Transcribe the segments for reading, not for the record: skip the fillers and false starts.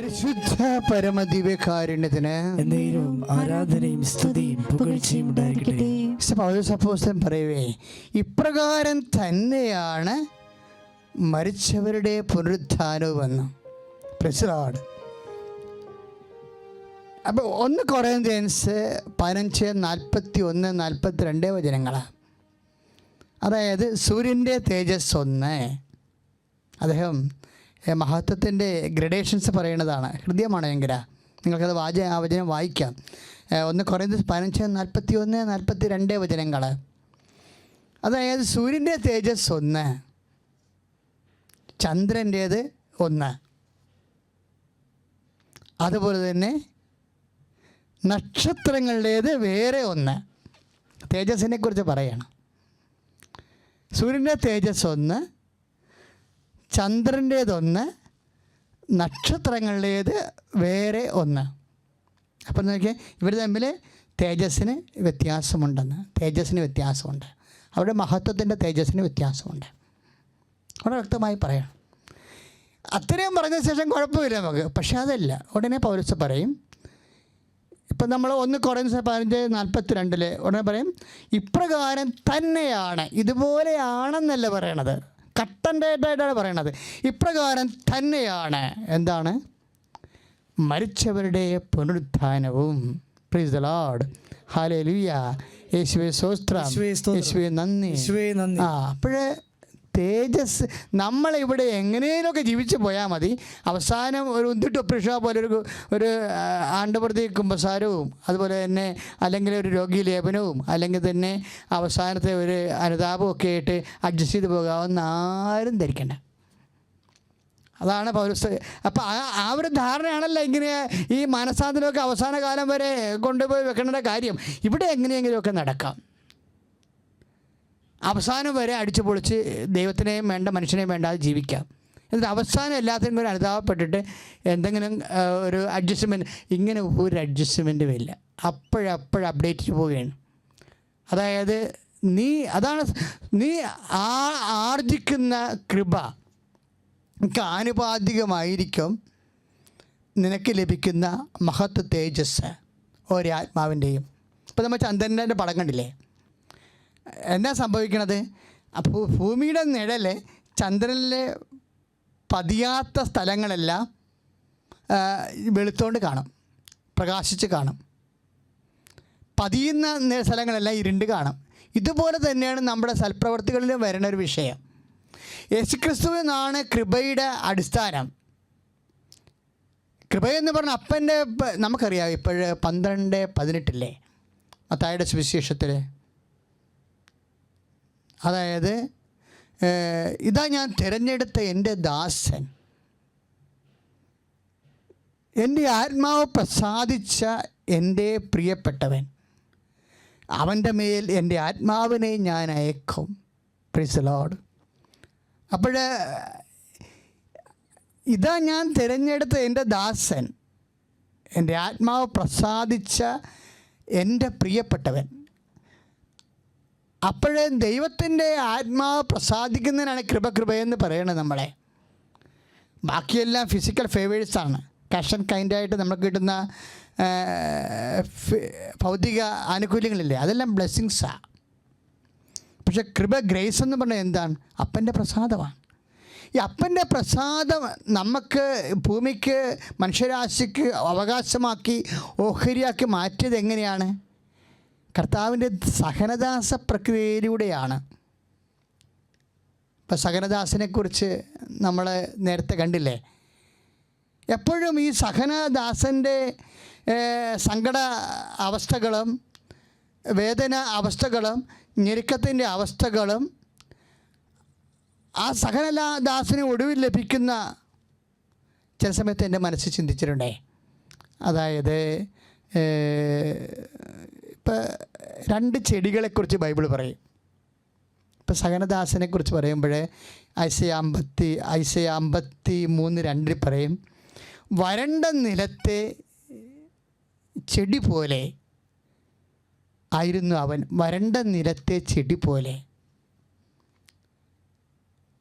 പരിശുദ്ധ പരമദിവ്യകാരുണ്യത്തിന് എന്നേരവും ആരാധനയും സ്തുതിയും പുകഴ്ചയും ഉണ്ടായിരിക്കട്ടെ. പൗലോസ് അപ്പോസ്തലൻ പറയവേ, ഇപ്രകാരം തന്നെയാണ് മരിച്ചവരുടെ പുനരുത്ഥാനവുമെന്ന്. Price the Lord. അപ്പോൾ 1 കൊറിന്ത്യൻസ് 15:41-42 വചനങ്ങളാണ്. അതായത് സൂര്യൻ്റെ തേജസ് 1. അദ്ദേഹം മഹത്വത്തിൻ്റെ ഗ്രഡേഷൻസ് പറയുന്നതാണ്. ഹൃദയമാണ് ഭയങ്കര. നിങ്ങൾക്കത് ആ വചനം വായിക്കാം. 1 കൊറിന്ത്യൻസ് 15:41-42 വചനങ്ങൾ. അതായത് സൂര്യൻ്റെ തേജസ് 1, ചന്ദ്രൻ്റേത് 1, അതുപോലെ തന്നെ നക്ഷത്രങ്ങളുടേത് വേറെ 1. തേജസ്സിനെ കുറിച്ച് പറയണം. സൂര്യൻ്റെ തേജസ് 1, ചന്ദ്രൻ്റേത് 1, നക്ഷത്രങ്ങളുടേത് വേറെ 1. അപ്പം നോക്കിയാൽ ഇവർ തമ്മിൽ തേജസ്സിന് വ്യത്യാസമുണ്ട്. അവിടെ മഹത്വത്തിൻ്റെ തേജസ്സിന് വ്യത്യാസമുണ്ട്. അവിടെ വ്യക്തമായി പറയണം. അത്രയും പറഞ്ഞ ശേഷം കുഴപ്പമില്ല നമുക്ക്. പക്ഷെ അതല്ല, ഉടനെ പൗലോസ് പറയും. ഇപ്പം നമ്മൾ 1 കൊറിന്ത്യൻസ് 15:42 ഉടനെ പറയും, ഇപ്രകാരം തന്നെയാണ്. ഇതുപോലെയാണെന്നല്ല പറയണത്, കട്ടൻ്റായിട്ടാണ് പറയണത്. ഇപ്രകാരം തന്നെയാണ്. എന്താണ്? മരിച്ചവരുടെ പുനരുത്ഥാനവും. Praise the lord. ഹല്ലേലൂയ. യേശുവേ സ്തോത്രം, യേശുവേ നന്ദി. അപ്പോഴേ തേജസ് നമ്മളിവിടെ എങ്ങനെയൊക്കെ ജീവിച്ച് പോയാൽ മതി. അവസാനം ഒരു ഉന്തിട്ടൊപ്രിഷ പോലെ ഒരു ആണ്ടുപ്രതി കുമ്പസാരവും, അതുപോലെ തന്നെ അല്ലെങ്കിൽ ഒരു രോഗി ലേപനവും, അല്ലെങ്കിൽ തന്നെ അവസാനത്തെ ഒരു അനുതാപവും ഒക്കെ ആയിട്ട് അഡ്ജസ്റ്റ് ചെയ്ത് പോകാമെന്ന് ആരും ധരിക്കണ്ട. അതാണ് പൗലോസ്. അപ്പോൾ ആ ഒരു ധാരണയാണല്ലോ ഇങ്ങനെ ഈ മാനസാന്തരമൊക്കെ അവസാന കാലം വരെ കൊണ്ടുപോയി വെക്കേണ്ട കാര്യം. ഇവിടെ എങ്ങനെയെങ്കിലുമൊക്കെ നടക്കാം. അവസാനം വരെ അടിച്ചു പൊളിച്ച് ദൈവത്തിനെയും വേണ്ട മനുഷ്യനെയും വേണ്ടാതെ ജീവിക്കാം. എന്നിട്ട് അവസാനം എല്ലാത്തിനും കൂടെ അനുതാപപ്പെട്ടിട്ട് എന്തെങ്കിലും ഒരു അഡ്ജസ്റ്റ്മെൻറ്റ്, ഇങ്ങനെ ഒരു അഡ്ജസ്റ്റ്മെൻറ്റും ഇല്ല. അപ്പോഴപ്പോഴും അപ്ഡേറ്റ് പോവുകയാണ്. അതായത് നീ ആർജിക്കുന്ന കൃപ നിനക്ക് ആനുപാതികമായിരിക്കും നിനക്ക് ലഭിക്കുന്ന മഹത്വ തേജസ് ഒരാത്മാവിൻ്റെയും. ഇപ്പോൾ നമ്മൾ ചന്ദ്രൻ്റെ പടം കണ്ടില്ലേ? എന്നാ സംഭവിക്കണത്? അപ്പോൾ ഭൂമിയുടെ നിഴൽ ചന്ദ്രനിലെ പതിയാത്ത സ്ഥലങ്ങളെല്ലാം വെളുത്തോണ്ട് കാണും, പ്രകാശിച്ച് കാണും. പതിയുന്ന സ്ഥലങ്ങളെല്ലാം ഇരുണ്ട് കാണും. ഇതുപോലെ തന്നെയാണ് നമ്മുടെ സൽപ്രവർത്തികളിൽ വരുന്ന ഒരു വിഷയം. യേശുക്രിസ്തുവിനാണ് കൃപയുടെ അടിസ്ഥാനം. കൃപയെന്ന് പറഞ്ഞാൽ അപ്പൻ്റെ നമുക്കറിയാം. ഇപ്പോഴ് 12:18 മത്തായിയുടെ സുവിശേഷത്തിൽ, അതായത് ഇതാ ഞാൻ തിരഞ്ഞെടുത്ത എൻ്റെ ദാസൻ, എൻ്റെ ആത്മാവ് പ്രസാദിച്ച എൻ്റെ പ്രിയപ്പെട്ടവൻ, അവൻ്റെ മേൽ എൻ്റെ ആത്മാവിനെ ഞാൻ അയക്കും. Price the Lord. അപ്പോൾ ഇതാ ഞാൻ തിരഞ്ഞെടുത്ത എൻ്റെ ദാസൻ, എൻ്റെ ആത്മാവ് പ്രസാദിച്ച എൻ്റെ പ്രിയപ്പെട്ടവൻ. അപ്പോഴേ ദൈവത്തിൻ്റെ ആത്മാവ് പ്രസാദിക്കുന്നതിനാണ് കൃപയെന്ന് പറയണത് നമ്മളെ. ബാക്കിയെല്ലാം ഫിസിക്കൽ ഫേവേഴ്സാണ്, കാഷ് ആൻഡ് കൈൻഡായിട്ട് നമുക്ക് കിട്ടുന്ന ഭൗതിക ആനുകൂല്യങ്ങളില്ലേ, അതെല്ലാം ബ്ലെസ്സിങ്സാണ്. പക്ഷേ ഗ്രേസ് എന്ന് പറഞ്ഞാൽ എന്താണ്? അപ്പൻ്റെ പ്രസാദമാണ്. ഈ അപ്പൻ്റെ പ്രസാദം നമുക്ക് ഭൂമിക്ക് മനുഷ്യരാശിക്ക് അവകാശമാക്കി ഓഹരിയാക്കി മാറ്റിയത് എങ്ങനെയാണ്? കർത്താവിൻ്റെ സഹനദാസ പ്രക്രിയയിലൂടെയാണ്. ഇപ്പം സഹനദാസനെക്കുറിച്ച് നമ്മൾ നേരത്തെ കണ്ടില്ലേ? എപ്പോഴും ഈ സഹനദാസൻ്റെ സങ്കട അവസ്ഥകളും വേദന അവസ്ഥകളും ഞെരുക്കത്തിൻ്റെ അവസ്ഥകളും ആ സഹനദാസന് ഒടുവിൽ ലഭിക്കുന്ന ചില സമയത്ത് എൻ്റെ മനസ്സിൽ ചിന്തിച്ചിട്ടുണ്ടേ. അതായത് ഇപ്പോൾ 2 ചെടികളെക്കുറിച്ച് ബൈബിൾ പറയും. ഇപ്പോൾ സഹനദാസനെക്കുറിച്ച് പറയുമ്പോൾ ഐസയ 53:2 പറയും, വരണ്ട നിലത്തെ ചെടി പോലെ ആയിരുന്നു അവൻ. വരണ്ട നിലത്തെ ചെടി പോലെ.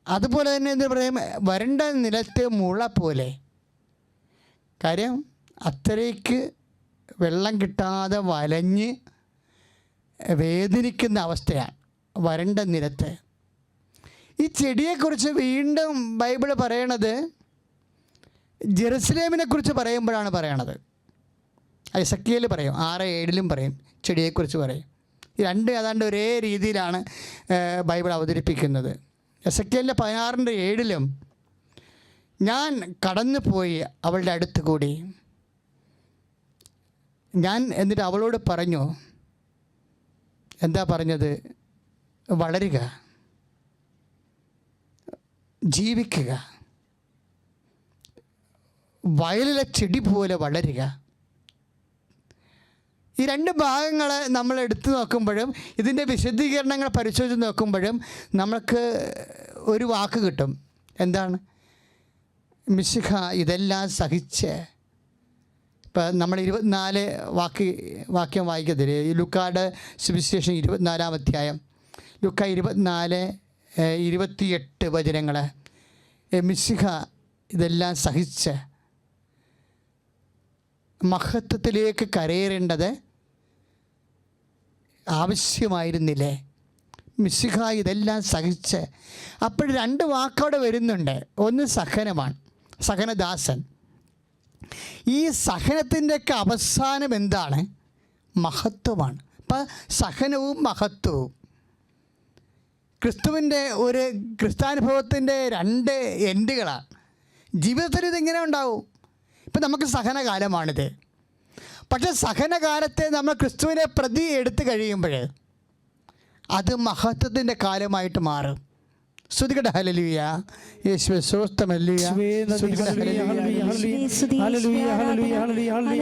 അതുപോലെ തന്നെ എന്താ പറയുക, വരണ്ട നിലത്തെ മുള പോലെ. കാര്യം അത്രയ്ക്ക് വെള്ളം കിട്ടാതെ വലഞ്ഞ് വേദനിക്കുന്ന അവസ്ഥയാണ്, വരണ്ട നിലത്ത്. ഈ ചെടിയെക്കുറിച്ച് വീണ്ടും ബൈബിൾ പറയണത് ജെറുസലേമിനെ കുറിച്ച് പറയുമ്പോഴാണ് പറയണത്. എസെക്കിയേൽ പറയും, 6:7 പറയും, ചെടിയെക്കുറിച്ച് പറയും. ഈ രണ്ട് ഏതാണ്ട് ഒരേ രീതിയിലാണ് ബൈബിൾ അവതരിപ്പിക്കുന്നത്. എസെക്കിയേലിൻ്റെ 16:7 ഞാൻ കടന്നു പോയി അവളുടെ അടുത്ത് കൂടി, ഞാൻ എന്നിട്ട് അവളോട് പറഞ്ഞു, എന്താ പറഞ്ഞത്? വളരുക, ജീവിക്കുക, വയലിലെ ചെടി പോലെ വളരുക. ഈ രണ്ട് ഭാഗങ്ങൾ നമ്മൾ എടുത്തു നോക്കുമ്പോഴും ഇതിൻ്റെ വിശദീകരണങ്ങൾ പരിശോധിച്ച് നോക്കുമ്പോഴും നമുക്ക് ഒരു വാക്ക് കിട്ടും. എന്താണ്? മിശിഹ ഇതെല്ലാം സഹിച്ച്. ഇപ്പം നമ്മൾ 24 വാക്യം വായിക്കത്തില്ലേ? ലുക്കായുടെ സുവിശേഷം 24-ാം അധ്യായം, ലുക്ക 24:28 വചനങ്ങൾ. മിശിഹ ഇതെല്ലാം സഹിച്ച് മഹത്വത്തിലേക്ക് കരയേറേണ്ടത് ആവശ്യമായിരുന്നില്ലേ? മിശിഹ ഇതെല്ലാം സഹിച്ച്. അപ്പോൾ രണ്ട് വാക്കോടെ വരുന്നുണ്ട്. ഒന്ന് സഹനമാണ്, സഹനദാസൻ. ഈ സഹനത്തിൻ്റെയൊക്കെ അവസാനം എന്താണ്? മഹത്വമാണ്. അപ്പം സഹനവും മഹത്വവും ക്രിസ്തുവിൻ്റെ ഒരു ക്രിസ്താനുഭവത്തിൻ്റെ രണ്ട് എൻഡുകളാണ്. ജീവിതത്തിൽ ഇതിങ്ങനെ ഉണ്ടാവും. ഇപ്പം നമുക്ക് സഹനകാലമാണിത്. പക്ഷേ സഹനകാലത്തെ നമ്മൾ ക്രിസ്തുവിനെ പ്രതി എടുത്തു കഴിയുമ്പോൾ അത് മഹത്വത്തിൻ്റെ കാലമായിട്ട് മാറും. സ്തുതിക്കട്ടെ. ഹല്ലേലൂയ. യേശുവേ സ്തോത്രം. ഹല്ലേലൂയ. ശക്തിയോടെ സ്തുതിക്കട്ടെ. Hallelujah, hallelujah,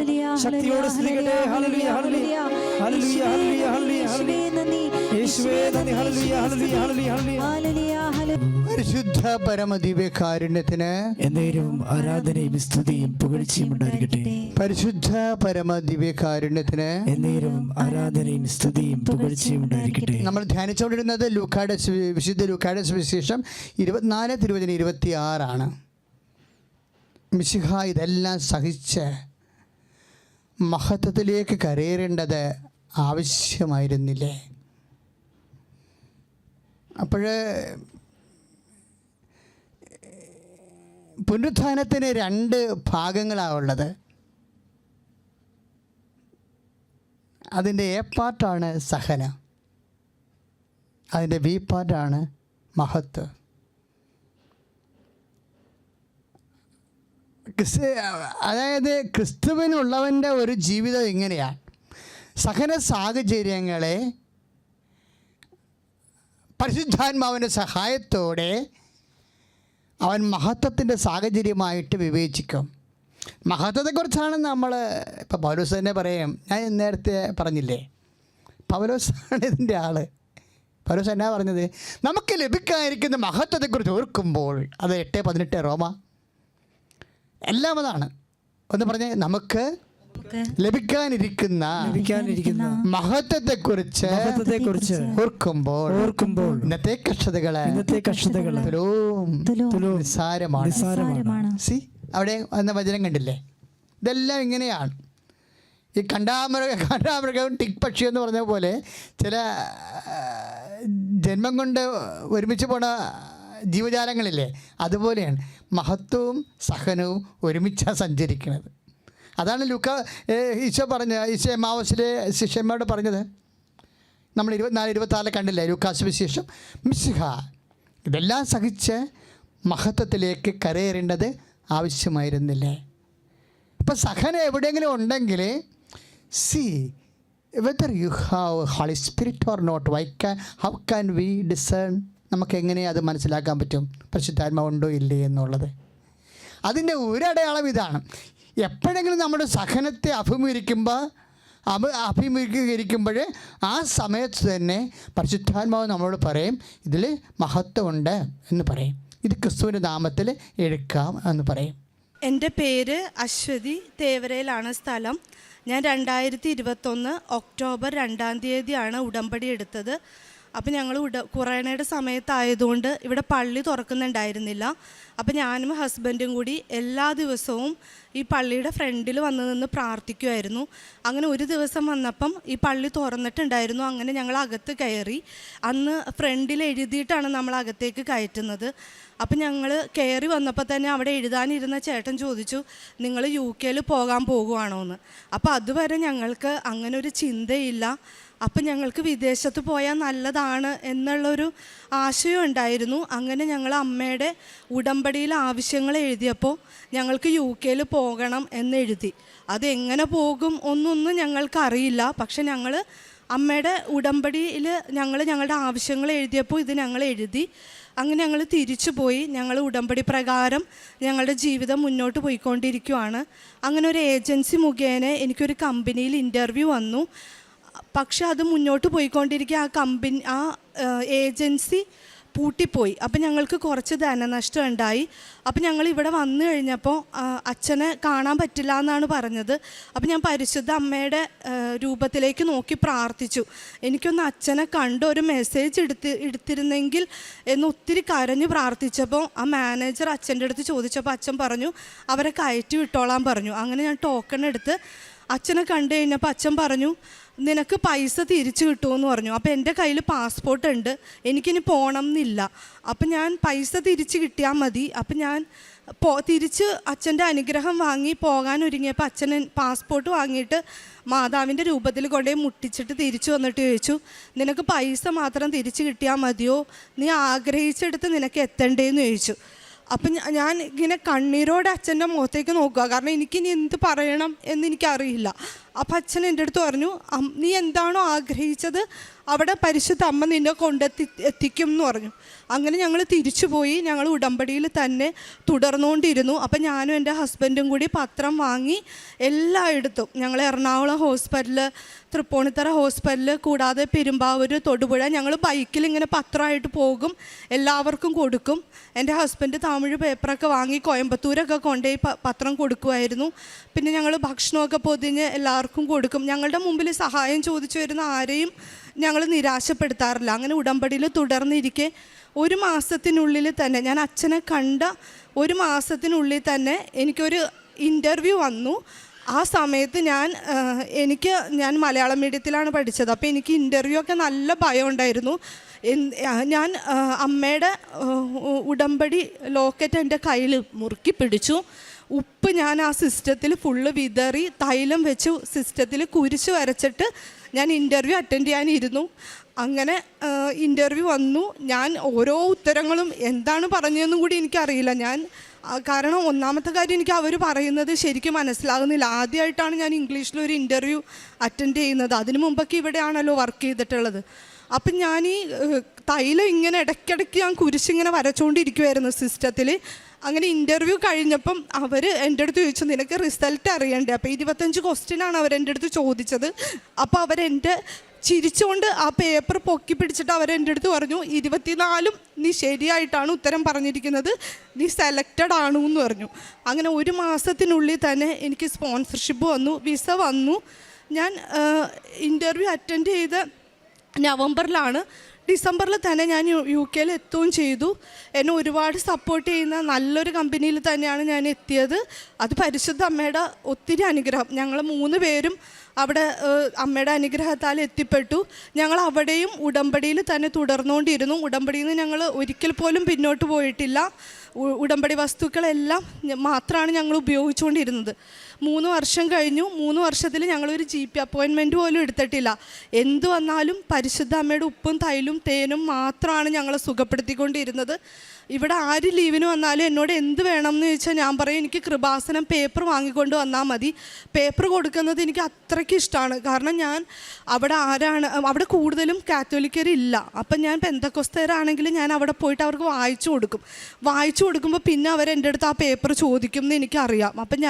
hallelujah, hallelujah, hallelujah. പരിശുദ്ധ പരമദിവ്യകാരുണ്യത്തിന് എന്നേരവും ആരാധനയും സ്തുതിയും പുകഴ്ചയും ഉണ്ടായിരിക്കട്ടെ. പരിശുദ്ധ പരമദിവ്യകാരുണ്യത്തിന് എന്നേരവും ആരാധനയും സ്തുതിയും പുകഴ്ചയും ഉണ്ടായിരിക്കട്ടെ. നമ്മൾ ധ്യാനിച്ചുകൊണ്ടിരുന്നത് വിശുദ്ധ ലൂക്കായുടെ സുവിശേഷം 24:26 മിശിഹ ഇതെല്ലാം സഹിച്ച് മഹത്വത്തിലേക്ക് കരയേറേണ്ടത് ആവശ്യമായിരുന്നില്ലേ? അപ്പോൾ പുനരുത്ഥാനത്തിന് 2 ഭാഗങ്ങളാണുള്ളത്. അതിൻ്റെ എ പാർട്ടാണ് സഹനം, അതിൻ്റെ ബി പാർട്ടാണ് മഹത്വം. അതായത് ക്രിസ്തുവിനുള്ളവൻ്റെ ഒരു ജീവിതം ഇങ്ങനെയാണ്. സഹന സാഹചര്യങ്ങളെ പരിശുദ്ധാത്മാവിൻ്റെ സഹായത്തോടെ അവൻ മഹത്വത്തിൻ്റെ സാഹചര്യമായിട്ട് വിവേചിക്കും. മഹത്വത്തെക്കുറിച്ചാണ് നമ്മൾ ഇപ്പോൾ പൗലോസ് തന്നെ പറയും. ഞാൻ നേരത്തെ പറഞ്ഞില്ലേ, പൗലോസാണ് ഇതിൻ്റെ ആൾ. പൗലോസ് എന്നാ പറഞ്ഞത്? നമുക്ക് ലഭിക്കാനിരിക്കുന്ന മഹത്വത്തെക്കുറിച്ച് ഓർക്കുമ്പോൾ, അത് 8:18 റോമ എല്ലാം അതാണ്. ഒന്ന് പറഞ്ഞേ, നമുക്ക് ലഭിക്കാനിരിക്കുന്ന മഹത്വത്തെക്കുറിച്ച് ഓർക്കുമ്പോൾ ഇന്നത്തെ കഷ്ടതകള് നിസ്സാരമാണ്. അവിടെ വന്ന വചനം കണ്ടില്ലേ? ഇതെല്ലാം ഇങ്ങനെയാണ്. ഈ കണ്ടാമൃഗവും ടിക് പക്ഷി എന്ന് പറഞ്ഞ പോലെ ചില ജന്മം കൊണ്ട് ഒരുമിച്ച് പോണ ജീവജാലങ്ങളില്ലേ, അതുപോലെയാണ് മഹത്വവും സഹനവും ഒരുമിച്ചാണ് സഞ്ചരിക്കുന്നത്. അതാണ് ഈശോ എമ്മാവൂസിലെ ശിഷ്യന്മാരോട് പറഞ്ഞത്. നമ്മൾ 24-26 കണ്ടില്ലേ ലൂക്കാസ് വിശേഷം? മിശിഹ ഇതെല്ലാം സഹിച്ച് മഹത്വത്തിലേക്ക് കരയേറേണ്ടത് ആവശ്യമായിരുന്നില്ലേ? ഇപ്പം സഹനം എവിടെയെങ്കിലും ഉണ്ടെങ്കിൽ whether you have Holy Spirit or not, how can we discern? നമുക്ക് എങ്ങനെയാണ് അത് മനസ്സിലാക്കാൻ പറ്റും പരിശുദ്ധാത്മാവ് ഉണ്ടോ ഇല്ലേ എന്നുള്ളത്? അതിൻ്റെ ഒരടയാളം ഇതാണ്. എപ്പോഴെങ്കിലും നമ്മുടെ സഹനത്തെ അഭിമുഖീകരിക്കുമ്പോൾ ആ സമയത്ത് തന്നെ പരിശുദ്ധാത്മാവ് നമ്മളോട് പറയും, ഇതിൽ മഹത്വമുണ്ട് എന്ന് പറയും. ഇത് ക്രിസ്തുവിൻ്റെ നാമത്തിൽ എടുക്കാം എന്ന് പറയും. എൻ്റെ പേര് അശ്വതി, തേവരയിലാണ് സ്ഥലം. ഞാൻ 2021 ഒക്ടോബർ 2 ഉടമ്പടി എടുത്തത്. അപ്പം ഞങ്ങൾ കൊറോണയുടെ സമയത്തായതുകൊണ്ട് ഇവിടെ പള്ളി തുറക്കുന്നുണ്ടായിരുന്നില്ല. അപ്പം ഞാനും ഹസ്ബൻഡും കൂടി എല്ലാ ദിവസവും ഈ പള്ളിയുടെ ഫ്രണ്ടിൽ വന്ന് നിന്ന് പ്രാർത്ഥിക്കുമായിരുന്നു. അങ്ങനെ ഒരു ദിവസം വന്നപ്പം ഈ പള്ളി തുറന്നിട്ടുണ്ടായിരുന്നു. അങ്ങനെ ഞങ്ങൾ അകത്ത് കയറി. അന്ന് ഫ്രണ്ടിൽ എഴുതിയിട്ടാണ് നമ്മൾ അകത്തേക്ക് കയറ്റുന്നത്. അപ്പം ഞങ്ങൾ കയറി വന്നപ്പോൾ തന്നെ അവിടെ എഴുതാനിരുന്ന ചേട്ടൻ ചോദിച്ചു, നിങ്ങൾ UK പോകാൻ പോകുവാണോ എന്ന്. അപ്പോൾ അതുവരെ ഞങ്ങൾക്ക് അങ്ങനെ ഒരു ചിന്തയില്ല. അപ്പം ഞങ്ങൾക്ക് വിദേശത്ത് പോയാൽ നല്ലതാണ് എന്നുള്ളൊരു ആശയം ഉണ്ടായിരുന്നു. അങ്ങനെ ഞങ്ങൾ അമ്മയുടെ ഉടമ്പടിയിൽ ആവശ്യങ്ങൾ എഴുതിയപ്പോൾ ഞങ്ങൾക്ക് UK പോകണം എന്നെഴുതി. അതെങ്ങനെ പോകും ഒന്നൊന്നും ഞങ്ങൾക്കറിയില്ല. പക്ഷെ ഞങ്ങൾ അമ്മയുടെ ഉടമ്പടിയിൽ ഞങ്ങളുടെ ആവശ്യങ്ങൾ എഴുതിയപ്പോൾ ഇത് ഞങ്ങൾ എഴുതി. അങ്ങനെ ഞങ്ങൾ തിരിച്ചു പോയി. ഞങ്ങൾ ഉടമ്പടി പ്രകാരം ഞങ്ങളുടെ ജീവിതം മുന്നോട്ട് പോയിക്കൊണ്ടിരിക്കുകയാണ്. അങ്ങനെ ഒരു ഏജൻസി മുഖേന എനിക്കൊരു കമ്പനിയിൽ ഇൻ്റർവ്യൂ വന്നു. പക്ഷെ അത് മുന്നോട്ട് പോയിക്കൊണ്ടിരിക്കുക. ആ ഏജൻസി പൂട്ടിപ്പോയി. അപ്പം ഞങ്ങൾക്ക് കുറച്ച് ധനനഷ്ടം ഉണ്ടായി. അപ്പം ഞങ്ങൾ ഇവിടെ വന്നു കഴിഞ്ഞപ്പോൾ അച്ഛനെ കാണാൻ പറ്റില്ല എന്നാണ് പറഞ്ഞത്. അപ്പം ഞാൻ പരിശുദ്ധ അമ്മയുടെ രൂപത്തിലേക്ക് നോക്കി പ്രാർത്ഥിച്ചു. എനിക്കൊന്ന് അച്ഛനെ കണ്ട് ഒരു മെസ്സേജ് എടുത്തിരുന്നെങ്കിൽ എന്ന് ഒത്തിരി കരഞ്ഞ് പ്രാർത്ഥിച്ചപ്പോൾ ആ മാനേജർ അച്ഛൻ്റെ അടുത്ത് ചോദിച്ചപ്പോൾ അച്ഛൻ പറഞ്ഞു അവരെ കയറ്റി വിട്ടോളാൻ പറഞ്ഞു. അങ്ങനെ ഞാൻ ടോക്കൺ എടുത്ത് അച്ഛനെ കണ്ടു കഴിഞ്ഞപ്പോൾ അച്ഛൻ പറഞ്ഞു നിനക്ക് പൈസ തിരിച്ചു കിട്ടുമെന്ന് പറഞ്ഞു. അപ്പോൾ എൻ്റെ കയ്യിൽ പാസ്പോർട്ട് ഉണ്ട്, എനിക്കിനി പോകണം എന്നില്ല. അപ്പം ഞാൻ പൈസ തിരിച്ച് കിട്ടിയാൽ മതി. അപ്പം ഞാൻ തിരിച്ച് അച്ഛൻ്റെ അനുഗ്രഹം വാങ്ങി പോകാൻ ഒരുങ്ങിയപ്പോൾ അച്ഛൻ പാസ്പോർട്ട് വാങ്ങിയിട്ട് മാതാവിൻ്റെ രൂപത്തിൽ കൊണ്ടുപോയി മുട്ടിച്ചിട്ട് തിരിച്ചു വന്നിട്ട് ചോദിച്ചു, നിനക്ക് പൈസ മാത്രം തിരിച്ച് കിട്ടിയാൽ മതിയോ, നീ ആഗ്രഹിച്ചെടുത്ത് നിനക്ക് എത്തണ്ടേന്ന് ചോദിച്ചു. അപ്പം ഞാൻ ഇങ്ങനെ കണ്ണീരോടെ അച്ഛൻ്റെ മുഖത്തേക്ക് നോക്കുക. കാരണം എനിക്കിനി എന്ത് പറയണം എന്നെനിക്കറിയില്ല. അപ്പം അച്ഛൻ എൻ്റെ അടുത്ത് പറഞ്ഞു, നീ എന്താണോ ആഗ്രഹിച്ചത് അവിടെ പരിശുദ്ധ അമ്മ നിന്നെ എത്തിക്കും എന്ന് പറഞ്ഞു. അങ്ങനെ ഞങ്ങൾ തിരിച്ചു പോയി. ഞങ്ങൾ ഉടമ്പടിയിൽ തന്നെ തുടർന്നുകൊണ്ടിരുന്നു. അപ്പം ഞാനും എൻ്റെ ഹസ്ബൻഡും കൂടി പത്രം വാങ്ങി എല്ലായിടത്തും ഞങ്ങൾ എറണാകുളം ഹോസ്പിറ്റൽ, തൃപ്പൂണിത്തറ ഹോസ്പിറ്റൽ, കൂടാതെ പെരുമ്പാവൂർ, തൊടുപുഴ, ഞങ്ങൾ ബൈക്കിൽ ഇങ്ങനെ പത്രമായിട്ട് പോകും, എല്ലാവർക്കും കൊടുക്കും. എൻ്റെ ഹസ്ബൻഡ് തമിഴ് പേപ്പറൊക്കെ വാങ്ങി കോയമ്പത്തൂരൊക്കെ കൊണ്ടുപോയി പത്രം കൊടുക്കുമായിരുന്നു. പിന്നെ ഞങ്ങൾ ഭക്ഷണമൊക്കെ പൊതിഞ്ഞ് എല്ലാവർക്കും കൊടുക്കും. ഞങ്ങളുടെ മുമ്പിൽ സഹായം ചോദിച്ചു വരുന്ന ആരെയും ഞങ്ങൾ നിരാശപ്പെടുത്താറില്ല. അങ്ങനെ ഉടമ്പടിയിൽ തുടർന്നിരിക്കെ ഒരു മാസത്തിനുള്ളിൽ തന്നെ, ഞാൻ അച്ഛനെ കണ്ട ഒരു മാസത്തിനുള്ളിൽ തന്നെ എനിക്കൊരു ഇൻ്റർവ്യൂ വന്നു. ആ സമയത്ത് ഞാൻ മലയാളം മീഡിയത്തിലാണ് പഠിച്ചത്. അപ്പോൾ എനിക്ക് ഇൻ്റർവ്യൂ ഒക്കെ നല്ല ഭയം ഉണ്ടായിരുന്നു. ഞാൻ അമ്മയുടെ ഉടമ്പടി ലോക്കറ്റ് എൻ്റെ കയ്യിൽ മുറുക്കി പിടിച്ചു. ഉപ്പ് ഞാൻ ആ സിസ്റ്റത്തിൽ ഫുള്ള് വിതറി തൈലം വെച്ച് സിസ്റ്റത്തിൽ കുരിശ് വരച്ചിട്ട് ഞാൻ ഇൻ്റർവ്യൂ അറ്റൻഡ് ചെയ്യാനിരുന്നു. അങ്ങനെ ഇൻ്റർവ്യൂ വന്നു. ഞാൻ ഓരോ ഉത്തരങ്ങളും എന്താണ് പറഞ്ഞതെന്നും കൂടി എനിക്കറിയില്ല. കാരണം ഒന്നാമത്തെ കാര്യം എനിക്ക് അവർ പറയുന്നത് ശരിക്കും മനസ്സിലാകുന്നില്ല. ആദ്യമായിട്ടാണ് ഞാൻ ഇംഗ്ലീഷിലൊരു ഇൻ്റർവ്യൂ അറ്റൻഡ് ചെയ്യുന്നത്. അതിനു മുമ്പൊക്കെ ഇവിടെയാണല്ലോ വർക്ക് ചെയ്തിട്ടുള്ളത്. അപ്പം ഞാൻ ഈ തൈലം ഇങ്ങനെ ഇടയ്ക്കിടയ്ക്ക് ഞാൻ കുരിശിങ്ങനെ വരച്ചുകൊണ്ടിരിക്കുമായിരുന്നു സിസ്റ്റത്തിൽ. അങ്ങനെ ഇൻ്റർവ്യൂ കഴിഞ്ഞപ്പം അവർ എൻ്റെ അടുത്ത് ചോദിച്ചു, നിനക്ക് റിസൾട്ട് അറിയണ്ടേ? അപ്പോൾ 25 ക്വസ്റ്റ്യനാണ് അവരെൻ്റെ അടുത്ത് ചോദിച്ചത്. അപ്പോൾ അവരെൻ്റെ ചിരിച്ചുകൊണ്ട് ആ പേപ്പർ പൊക്കി പിടിച്ചിട്ട് അവരെൻ്റെ അടുത്ത് പറഞ്ഞു, 24 നീ ശരിയായിട്ടാണ് ഉത്തരം പറഞ്ഞിരിക്കുന്നത്, നീ സെലക്റ്റഡ് ആണു എന്ന് പറഞ്ഞു. അങ്ങനെ ഒരു മാസത്തിനുള്ളിൽ തന്നെ എനിക്ക് സ്പോൺസർഷിപ്പ് വന്നു, വിസ വന്നു. ഞാൻ ഇൻ്റർവ്യൂ അറ്റൻഡ് ചെയ്ത് നവംബറിലാണ്. ഡിസംബറിൽ തന്നെ ഞാൻ UK എത്തുകയും ചെയ്തു. എന്നെ ഒരുപാട് സപ്പോർട്ട് ചെയ്യുന്ന നല്ലൊരു കമ്പനിയിൽ തന്നെയാണ് ഞാൻ എത്തിയത്. അത് പരിശുദ്ധ അമ്മയുടെ ഒത്തിരി അനുഗ്രഹം. ഞങ്ങൾ 3 പേരും അവിടെ അമ്മയുടെ അനുഗ്രഹത്താൽ എത്തിപ്പെട്ടു. ഞങ്ങൾ അവിടെയും ഉടമ്പടിയിൽ തന്നെ തുടർന്നുകൊണ്ടിരുന്നു. ഉടമ്പടിയിൽ നിന്ന് ഞങ്ങൾ ഒരിക്കൽ പോലും പിന്നോട്ട് പോയിട്ടില്ല. ഉടമ്പടി വസ്തുക്കളെല്ലാം മാത്രമാണ് ഞങ്ങൾ ഉപയോഗിച്ചുകൊണ്ടിരുന്നത്. 3 വർഷം കഴിഞ്ഞു. 3 വർഷത്തിൽ ഞങ്ങളൊരു GP അപ്പോയിൻമെൻറ്റ് പോലും എടുത്തിട്ടില്ല. എന്ത് വന്നാലും പരിശുദ്ധ അമ്മയുടെ ഉപ്പും തൈലും തേനും മാത്രമാണ് ഞങ്ങളെ സുഖപ്പെടുത്തിക്കൊണ്ടിരുന്നത്. ഇവിടെ ആര് ലീവിന് വന്നാലും എന്നോട് എന്ത് വേണം എന്ന് ചോദിച്ചാൽ ഞാൻ പറയും, എനിക്ക് കൃപാസനം പേപ്പർ വാങ്ങിക്കൊണ്ട് വന്നാൽ മതി. പേപ്പർ കൊടുക്കുന്നത് എനിക്ക് അത്രയ്ക്ക് ഇഷ്ടമാണ്. കാരണം ഞാൻ അവിടെ കൂടുതലും കാത്തോലിക്കരില്ല. അപ്പം ഞാൻ പെന്തക്കോസ്തരാണെങ്കിലും ഞാൻ അവിടെ പോയിട്ട് അവർക്ക് വായിച്ചു കൊടുക്കുമ്പോൾ പിന്നെ അവരെൻ്റെ അടുത്ത് ആ പേപ്പർ ചോദിക്കും എന്ന് എനിക്കറിയാം. അപ്പം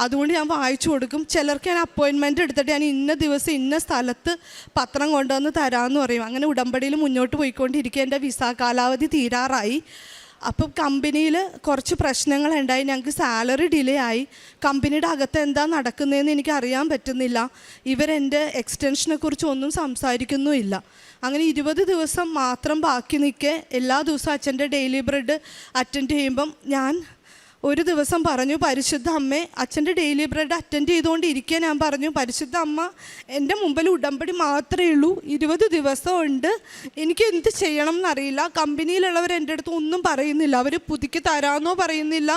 അതുകൊണ്ട് ഞാൻ വായിച്ചു കൊടുക്കും. ചിലർക്ക് ഞാൻ അപ്പോയിൻമെൻറ്റ് എടുത്തിട്ട് ഞാൻ ഇന്ന ദിവസം ഇന്ന സ്ഥലത്ത് പത്രം കൊണ്ടുവന്ന് തരാമെന്ന് പറയും. അങ്ങനെ ഉടമ്പടിയിൽ മുന്നോട്ട് പോയിക്കൊണ്ടിരിക്കുക. എൻ്റെ വിസ കാലാവധി തീരാറായി. അപ്പം കമ്പനിയിൽ കുറച്ച് പ്രശ്നങ്ങളുണ്ടായി, ഞങ്ങൾക്ക് സാലറി ഡിലേ ആയി. കമ്പനിയുടെ അകത്ത് എന്താ നടക്കുന്നതെന്ന് എനിക്ക് അറിയാൻ പറ്റുന്നില്ല. ഇവരെൻ്റെ എക്സ്റ്റൻഷനെ കുറിച്ച് ഒന്നും സംസാരിക്കുന്നുമില്ല. അങ്ങനെ 20 ദിവസം മാത്രം ബാക്കി നിൽക്കെ എല്ലാ ദിവസവും അച്ഛൻ്റെ ഡെയിലി ബ്രെഡ് അറ്റൻഡ് ചെയ്യുമ്പം ഞാൻ ഒരു ദിവസം പറഞ്ഞു, പരിശുദ്ധ അമ്മേ, അച്ഛൻ്റെ ഡെയിലി ബ്രെഡ് അറ്റൻഡ് ചെയ്തുകൊണ്ടിരിക്കുക. ഞാൻ പറഞ്ഞു, പരിശുദ്ധ അമ്മ, എൻ്റെ മുമ്പിൽ ഉടമ്പടി മാത്രമേ ഉള്ളൂ, 20 ദിവസമുണ്ട്, എനിക്ക് എന്ത് ചെയ്യണം എന്നറിയില്ല. കമ്പനിയിലുള്ളവർ എൻ്റെ അടുത്ത് ഒന്നും പറയുന്നില്ല, അവർ പുതുക്കി തരാമെന്നോ പറയുന്നില്ല,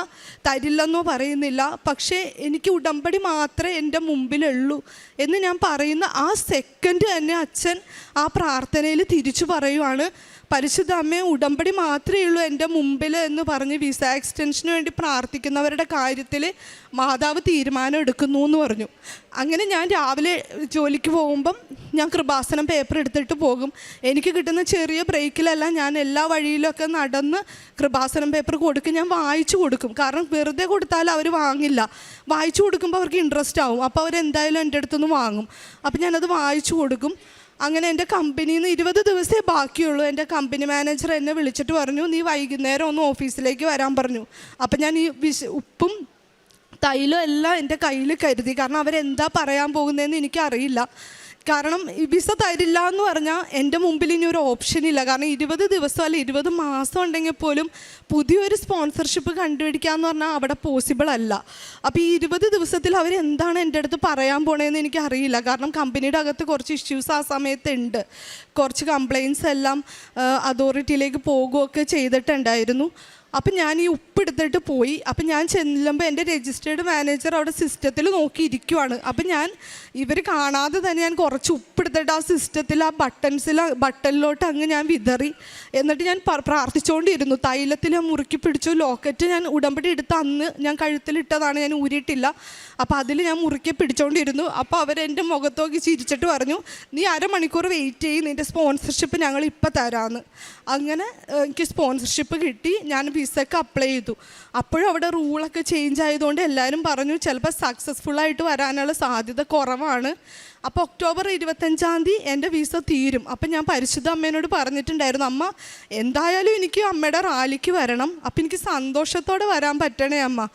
തരില്ലെന്നോ പറയുന്നില്ല. പക്ഷേ എനിക്ക് ഉടമ്പടി മാത്രമേ എൻ്റെ മുമ്പിലുള്ളൂ എന്ന് ഞാൻ പറയുന്ന ആ സെക്കൻഡ് തന്നെ അച്ഛൻ ആ പ്രാർത്ഥനയിൽ തിരിച്ചു പറയുവാണ്, പരിശുദ്ധ അമ്മേ, ഉടമ്പടി മാത്രമേ ഉള്ളൂ എൻ്റെ മുമ്പിൽ എന്ന് പറഞ്ഞ് വിസ എക്സ്റ്റൻഷന് വേണ്ടി പ്രാർത്ഥിക്കുന്നവരുടെ കാര്യത്തിൽ മാതാവ് തീരുമാനം എടുക്കുന്നു എന്ന് പറഞ്ഞു. അങ്ങനെ ഞാൻ രാവിലെ ജോലിക്ക് പോകുമ്പം ഞാൻ കൃപാസനം പേപ്പർ എടുത്തിട്ട് പോകും. എനിക്ക് കിട്ടുന്ന ചെറിയ ബ്രേക്കിലെല്ലാം ഞാൻ എല്ലാ വഴിയിലൊക്കെ നടന്ന് കൃപാസനം പേപ്പർ കൊടുക്കും. ഞാൻ വായിച്ചു കൊടുക്കും, കാരണം വെറുതെ കൊടുത്താൽ അവർ വാങ്ങില്ല. വായിച്ചു കൊടുക്കുമ്പോൾ അവർക്ക് ഇൻട്രസ്റ്റ് ആവും, അപ്പോൾ അവരെന്തായാലും എൻ്റെ അടുത്തുനിന്ന് വാങ്ങും. അപ്പം ഞാനത് വായിച്ചു കൊടുക്കും. അങ്ങനെ എൻ്റെ കമ്പനിയിൽ നിന്ന് 20 ദിവസമേ ബാക്കിയുള്ളൂ. എൻ്റെ കമ്പനി മാനേജർ എന്നെ വിളിച്ചിട്ട് പറഞ്ഞു, നീ വൈകുന്നേരം ഒന്ന് ഓഫീസിലേക്ക് വരാൻ പറഞ്ഞു. അപ്പം ഞാൻ ഈ ഉപ്പും തൈലും എല്ലാം എൻ്റെ കയ്യിൽ കരുതി, കാരണം അവരെന്താ പറയാൻ പോകുന്നതെന്ന് എനിക്കറിയില്ല. കാരണം വിസ തരില്ല എന്ന് പറഞ്ഞാൽ എൻ്റെ മുമ്പിൽ ഇനി ഒരു ഓപ്ഷനില്ല. കാരണം 20 ദിവസം അല്ല 20 മാസം ഉണ്ടെങ്കിൽ പോലും പുതിയൊരു സ്പോൺസർഷിപ്പ് കണ്ടുപിടിക്കുക പറഞ്ഞാൽ അവിടെ പോസിബിൾ അല്ല. അപ്പോൾ ഈ 20 ദിവസത്തിൽ അവരെന്താണ് എൻ്റെ അടുത്ത് പറയാൻ പോണതെന്ന് എനിക്കറിയില്ല. കാരണം കമ്പനിയുടെ അകത്ത് കുറച്ച് ഇഷ്യൂസ് ആ സമയത്ത് ഉണ്ട്. കുറച്ച് കംപ്ലയിൻസ് എല്ലാം അതോറിറ്റിയിലേക്ക് പോകുകയൊക്കെ ചെയ്തിട്ടുണ്ടായിരുന്നു. അപ്പം ഞാൻ ഈ ഉപ്പെടുത്തിട്ട് പോയി. അപ്പം ഞാൻ ചെല്ലുമ്പോൾ എൻ്റെ രജിസ്റ്റേർഡ് മാനേജർ അവിടെ സിസ്റ്റത്തിൽ നോക്കിയിരിക്കുവാണ്. അപ്പം ഞാൻ ഇവർ കാണാതെ തന്നെ ഞാൻ കുറച്ച് ഉപ്പെടുത്തിട്ട് ആ സിസ്റ്റത്തിൽ ആ ബട്ടണിലോട്ട് അങ്ങ് ഞാൻ വിതറി. എന്നിട്ട് ഞാൻ പ്രാർത്ഥിച്ചുകൊണ്ടിരുന്നു. തൈലത്തിൽ ഞാൻ മുറുക്കി പിടിച്ചു. ലോക്കറ്റ് ഞാൻ ഉടമ്പടി എടുത്ത് അന്ന് ഞാൻ കഴുത്തിലിട്ടതാണ്, ഞാൻ ഊരിയിട്ടില്ല. അപ്പോൾ അതിൽ ഞാൻ മുറുക്കി പിടിച്ചുകൊണ്ടിരുന്നു. അപ്പോൾ അവരെൻ്റെ മുഖത്തോക്കി ചിരിച്ചിട്ട് പറഞ്ഞു, നീ അരമണിക്കൂർ വെയിറ്റ് ചെയ്യും, നിൻ്റെ സ്പോൺസർഷിപ്പ് ഞങ്ങൾ ഇപ്പം തരാമെന്ന്. അങ്ങനെ എനിക്ക് സ്പോൺസർഷിപ്പ് കിട്ടി. ഞാൻ വിസയ്ക്ക് അപ്ലൈ ചെയ്തു. അപ്പോഴും അവിടെ റൂളൊക്കെ ചേഞ്ച് ആയതുകൊണ്ട് എല്ലാവരും പറഞ്ഞു ചിലപ്പോൾ സക്സസ്ഫുള്ളായിട്ട് വരാനുള്ള സാധ്യത കുറവാണ്. അപ്പോൾ ഒക്ടോബർ 25 എൻ്റെ വിസ തീരും. അപ്പം ഞാൻ പരിശുദ്ധ അമ്മേനോട് പറഞ്ഞിട്ടുണ്ടായിരുന്നു, അമ്മ എന്തായാലും എനിക്ക് അമ്മയുടെ റാലിക്ക് വരണം, അപ്പം എനിക്ക് സന്തോഷത്തോടെ വരാൻ പറ്റണേ അമ്മ.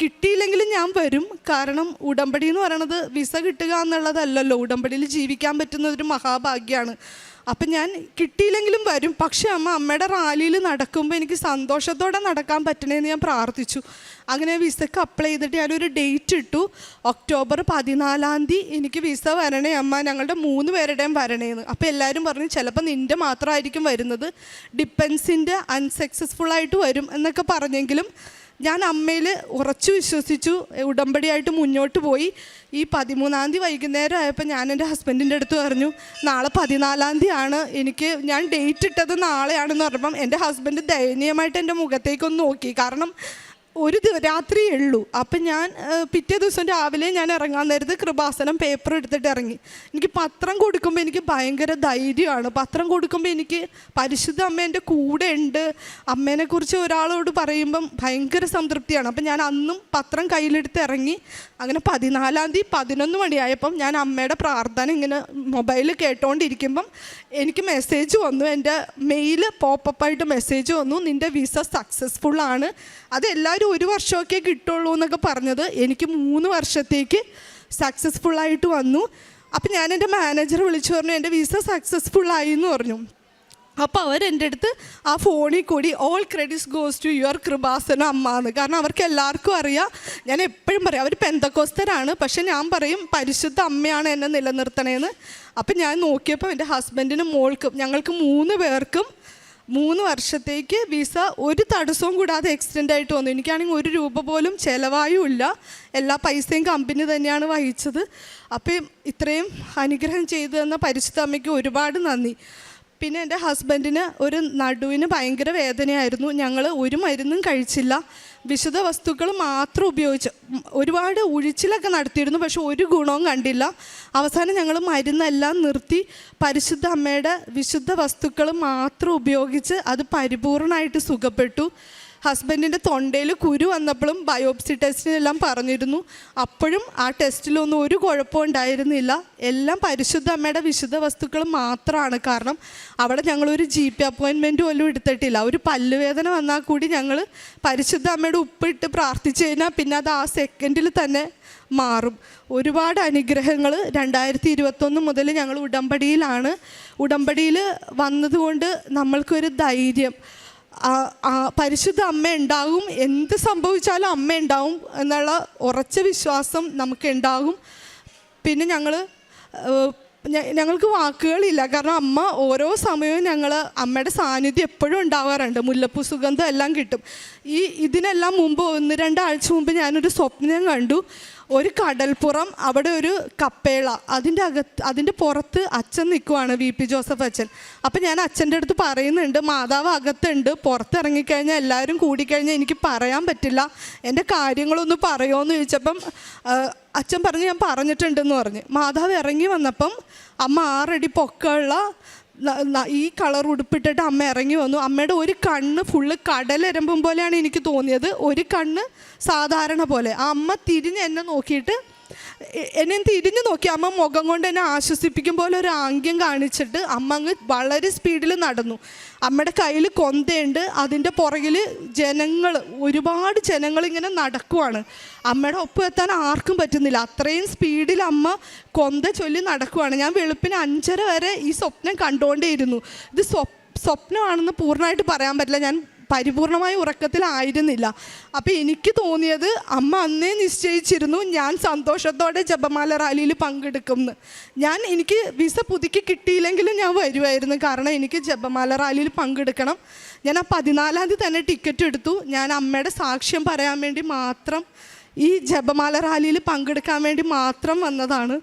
കിട്ടിയില്ലെങ്കിലും ഞാൻ വരും. കാരണം ഉടമ്പടി എന്ന് പറയണത് വിസ കിട്ടുക എന്നുള്ളതല്ലല്ലോ, ഉടമ്പടിയിൽ ജീവിക്കാൻ പറ്റുന്നതൊരു മഹാഭാഗ്യമാണ്. അപ്പം ഞാൻ കിട്ടിയില്ലെങ്കിലും വരും. പക്ഷേ അമ്മയുടെ റാലിയിൽ നടക്കുമ്പോൾ എനിക്ക് സന്തോഷത്തോടെ നടക്കാൻ പറ്റണേന്ന് ഞാൻ പ്രാർത്ഥിച്ചു. അങ്ങനെ വിസയ്ക്ക് അപ്ലൈ ചെയ്തിട്ട് ഞാനൊരു ഡേറ്റ് ഇട്ടു, ഒക്ടോബർ 14 എനിക്ക് വിസ വരണേ അമ്മ, ഞങ്ങളുടെ 3 പേരുടെയും വരണേന്ന്. അപ്പോൾ എല്ലാവരും പറഞ്ഞു ചിലപ്പോൾ നിൻ്റെ മാത്രമായിരിക്കും വരുന്നത്, ഡിപ്പെൻസിൻ്റെ അൺസക്സസ്ഫുള്ളായിട്ട് വരും എന്നൊക്കെ പറഞ്ഞെങ്കിലും ഞാൻ അമ്മയിൽ ഉറച്ചു വിശ്വസിച്ചു. ഉടമ്പടിയായിട്ട് മുന്നോട്ട് പോയി. ഈ 13 വൈകുന്നേരം ആയപ്പോൾ ഞാൻ എൻ്റെ ഹസ്ബൻഡിൻ്റെ അടുത്ത് പറഞ്ഞു, നാളെ 14 എനിക്ക് ഞാൻ ഡേറ്റ് ഇട്ടത് നാളെയാണെന്ന് പറഞ്ഞപ്പം എൻ്റെ ഹസ്ബൻഡ് ദയനീയമായിട്ട് എൻ്റെ മുഖത്തേക്കൊന്ന് നോക്കി. കാരണം ഒരു രാത്രിയേ ഉള്ളൂ. അപ്പം ഞാൻ പിറ്റേ ദിവസം രാവിലെ ഞാൻ ഇറങ്ങാൻ നേരത്ത് കൃപാസനം പേപ്പർ എടുത്തിട്ട് ഇറങ്ങി. എനിക്ക് പത്രം കൊടുക്കുമ്പോൾ എനിക്ക് ഭയങ്കര ധൈര്യമാണ്. പത്രം കൊടുക്കുമ്പോൾ എനിക്ക് പരിശുദ്ധ അമ്മ എൻ്റെ കൂടെ ഉണ്ട്, അമ്മേനെക്കുറിച്ച് ഒരാളോട് പറയുമ്പം ഭയങ്കര സംതൃപ്തിയാണ്. അപ്പം ഞാൻ അന്നും പത്രം കയ്യിലെടുത്ത് ഇറങ്ങി. അങ്ങനെ 14 11 മണിയായപ്പം ഞാൻ അമ്മയുടെ പ്രാർത്ഥന ഇങ്ങനെ മൊബൈൽ കേട്ടോണ്ടിരിക്കുമ്പം എനിക്ക് മെസ്സേജ് വന്നു. എൻ്റെ മെയിൽ പോപ്പപ്പായിട്ട് മെസ്സേജ് വന്നു, നിൻ്റെ വിസ സക്സസ്ഫുള്ളാണ്, അതെല്ലാവരും 1 വർഷമൊക്കെ കിട്ടുള്ളൂ എന്നൊക്കെ പറഞ്ഞത് എനിക്ക് 3 വർഷത്തേക്ക് സക്സസ്ഫുള്ളായിട്ട് വന്നു. അപ്പം ഞാൻ എൻ്റെ മാനേജറെ വിളിച്ചു പറഞ്ഞു, എൻ്റെ വിസ സക്സസ്ഫുള്ളായി എന്ന് പറഞ്ഞു. അപ്പോൾ അവരെൻ്റെ അടുത്ത് ആ ഫോണിൽ കൂടി all credits goes to your Kripasana അമ്മ എന്ന്. കാരണം അവർക്ക് എല്ലാവർക്കും അറിയാം, ഞാൻ എപ്പോഴും പറയും അവർ പെന്തക്കോസ്തരാണ്, പക്ഷെ ഞാൻ പറയും പരിശുദ്ധ അമ്മയാണ് എന്നെ നിലനിർത്തണേന്ന്. അപ്പം ഞാൻ നോക്കിയപ്പോൾ എൻ്റെ ഹസ്ബൻഡിനും മോൾക്കും ഞങ്ങൾക്ക് 3 പേർക്കും 3 വർഷത്തേക്ക് വിസ ഒരു തടസ്സവും കൂടാതെ എക്സ്റ്റെൻഡ് ആയിട്ട് വന്നു. എനിക്കാണെങ്കിൽ 1 രൂപ പോലും ചിലവായും ഇല്ല, എല്ലാ പൈസയും കമ്പനി തന്നെയാണ് വഹിച്ചത്. അപ്പം ഇത്രയും അനുഗ്രഹം ചെയ്തു തന്ന പരിശുദ്ധ അമ്മയ്ക്ക് ഒരുപാട് നന്ദി. പിന്നെ എൻ്റെ ഹസ്ബൻഡിന് ഒരു നടുവിന് ഭയങ്കര വേദനയായിരുന്നു. ഞങ്ങൾ ഒരു മരുന്നും കഴിച്ചില്ല, വിശുദ്ധ വസ്തുക്കൾ മാത്രം ഉപയോഗിച്ച് ഒരുപാട് ഉഴിച്ചിലൊക്കെ നടത്തിയിരുന്നു, പക്ഷെ ഒരു ഗുണവും കണ്ടില്ല. അവസാനം ഞങ്ങൾ മരുന്നെല്ലാം നിർത്തി പരിശുദ്ധ അമ്മയുടെ വിശുദ്ധ വസ്തുക്കൾ മാത്രം ഉപയോഗിച്ച് അത് പരിപൂർണമായിട്ട് സുഖപ്പെട്ടു. ഹസ്ബൻഡിൻ്റെ തൊണ്ടയിൽ കുരു വന്നപ്പോഴും ബയോപ്സി ടെസ്റ്റിനെല്ലാം പറഞ്ഞിരുന്നു. അപ്പോഴും ആ ടെസ്റ്റിലൊന്നും ഒരു കുഴപ്പവും ഉണ്ടായിരുന്നില്ല. എല്ലാം പരിശുദ്ധ അമ്മയുടെ വിശുദ്ധ വസ്തുക്കൾ മാത്രമാണ്. കാരണം അവിടെ ഞങ്ങളൊരു GP അപ്പോയിൻമെൻറ്റ് പോലും എടുത്തിട്ടില്ല. ഒരു പല്ലുവേദന വന്നാൽ കൂടി ഞങ്ങൾ പരിശുദ്ധ അമ്മയുടെ ഉപ്പിട്ട് പ്രാർത്ഥിച്ചു കഴിഞ്ഞാൽ പിന്നെ അത് ആ സെക്കൻഡിൽ തന്നെ മാറും. ഒരുപാട് അനുഗ്രഹങ്ങൾ 2021 മുതൽ ഞങ്ങൾ ഉടമ്പടിയിലാണ്. ഉടമ്പടിയിൽ വന്നതുകൊണ്ട് നമ്മൾക്കൊരു ധൈര്യം, പരിശുദ്ധ അമ്മ ഉണ്ടാകും, എന്ത് സംഭവിച്ചാലും അമ്മ ഉണ്ടാവും എന്നുള്ള ഉറച്ച വിശ്വാസം നമുക്ക് ഉണ്ടാകും. പിന്നെ ഞങ്ങൾക്ക് വാക്കുകളില്ല. കാരണം അമ്മ ഓരോ സമയവും അമ്മയുടെ സാന്നിധ്യം എപ്പോഴും ഉണ്ടാവാറുണ്ട്. മുല്ലപ്പൂ സുഗന്ധം എല്ലാം കിട്ടും. ഇതിനെല്ലാം മുമ്പ് 1-2 ആഴ്ച മുമ്പ് ഞാനൊരു സ്വപ്നം കണ്ടു. ഒരു കടൽപ്പുറം, അവിടെ ഒരു കപ്പേള, അതിൻ്റെ പുറത്ത് അച്ഛൻ നിൽക്കുവാണ്, VP ജോസഫ് അച്ഛൻ. അപ്പം ഞാൻ അച്ഛൻ്റെ അടുത്ത് പറയുന്നുണ്ട്, മാതാവ് അകത്തുണ്ട്, പുറത്തിറങ്ങിക്കഴിഞ്ഞാൽ എല്ലാവരും കൂടിക്കഴിഞ്ഞാൽ എനിക്ക് പറയാൻ പറ്റില്ല, എൻ്റെ കാര്യങ്ങളൊന്ന് പറയുമോ എന്ന് ചോദിച്ചപ്പം അച്ഛൻ പറഞ്ഞ് ഞാൻ പറഞ്ഞിട്ടുണ്ടെന്ന് പറഞ്ഞ്. മാതാവ് ഇറങ്ങി വന്നപ്പം അമ്മ 6 അടി പൊക്കമുള്ള ഈ കളർ ഉടുപ്പിട്ടിട്ട് അമ്മ ഇറങ്ങി വന്നു. അമ്മയുടെ ഒരു കണ്ണ് ഫുള്ള് കടലെരമ്പും പോലെയാണ് എനിക്ക് തോന്നിയത്, ഒരു കണ്ണ് സാധാരണ പോലെ. ആ അമ്മ തിരിഞ്ഞ് എന്നെ നോക്കിയിട്ട്, എന്നെ തിരിഞ്ഞു നോക്കി അമ്മ മുഖം കൊണ്ട് എന്നെ ആശ്വസിപ്പിക്കും പോലെ ഒരു ആംഗ്യം കാണിച്ചിട്ട് അമ്മ അങ്ങ് വളരെ സ്പീഡിൽ നടന്നു. അമ്മയുടെ കയ്യിൽ കൊന്തയുണ്ട്, അതിൻ്റെ പുറകിൽ ഒരുപാട് ജനങ്ങൾ ഇങ്ങനെ നടക്കുവാണ്. അമ്മയുടെ ഒപ്പം എത്താൻ ആർക്കും പറ്റുന്നില്ല, അത്രയും സ്പീഡിൽ അമ്മ കൊന്ത ചൊല്ലി നടക്കുവാണ്. ഞാൻ വെളുപ്പിന് 5:30 വരെ ഈ സ്വപ്നം കണ്ടുകൊണ്ടേയിരുന്നു. ഇത് സ്വപ്നമാണെന്ന് പൂർണ്ണമായിട്ട് പറയാൻ പറ്റില്ല, ഞാൻ പരിപൂർണമായ ഉറക്കത്തിലായിരുന്നില്ല. അപ്പോൾ എനിക്ക് തോന്നിയത് അമ്മ അന്നേ നിശ്ചയിച്ചിരുന്നു ഞാൻ സന്തോഷത്തോടെ ജപമാല റാലിയിൽ പങ്കെടുക്കുമെന്ന്. എനിക്ക് വിസ പുതുക്കി കിട്ടിയില്ലെങ്കിലും ഞാൻ വരുമായിരുന്നു, കാരണം എനിക്ക് ജപമാല റാലിയിൽ പങ്കെടുക്കണം. ഞാൻ ആ 14-ാം തീയതി തന്നെ ടിക്കറ്റ് എടുത്തു. ഞാൻ അമ്മയുടെ സാക്ഷ്യം പറയാൻ വേണ്ടി മാത്രം, ഈ ജപമാല റാലിയിൽ പങ്കെടുക്കാൻ വേണ്ടി മാത്രം വന്നതാണ്.